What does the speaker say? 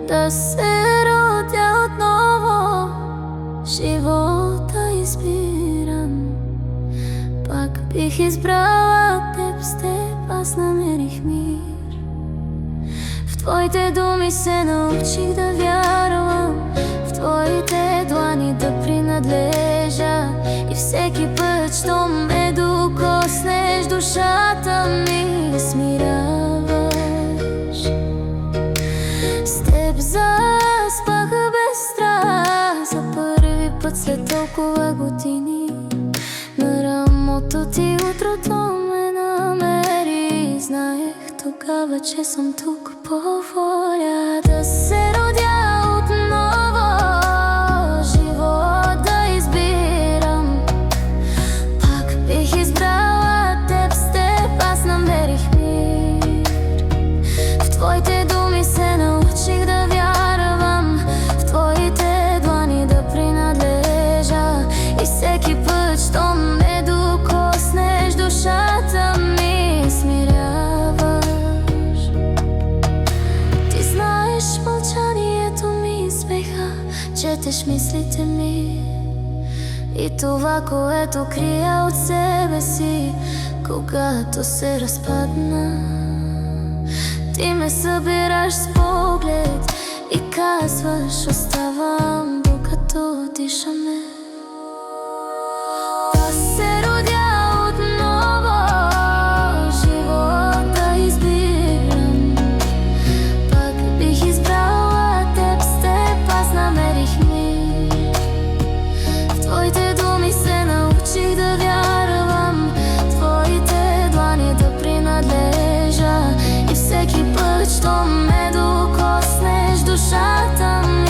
да се родя отново, живота избирам. Пак бих избрала теб, с теб аз намерих мир. В твоите думи се научих да вярвам, в твоите длани да принадлежа. И всеки път, що ме докоснеш, душата ми смиряваш. С теб заспах без страх за първи път след толкова години. На рамото ти утрото ме намери. Знаех тогава, че съм тук по воля да се родя отново, живот да избирам. Пак бих избрала теб, с теб аз намерих мир. В твоите думи се научих да вярвам, в твоите длани да принадлежа. И всеки път, що ме докоснеш, душата ми смиряваш. Ти знаеш мълчанието ми, смеха, четеш мислите ми и това, което крия от себе си, когато се разпадна. Ти ме събираш с поглед и казваш: оставам, докато дишаме. Да се родя отново, живот да избирам. Пак бих избрала теб, с теб аз намерих мир. В твоите думи се научих да вярвам, твоите длани да принадлежа. И всеки път, що ме докоснеш, душата ми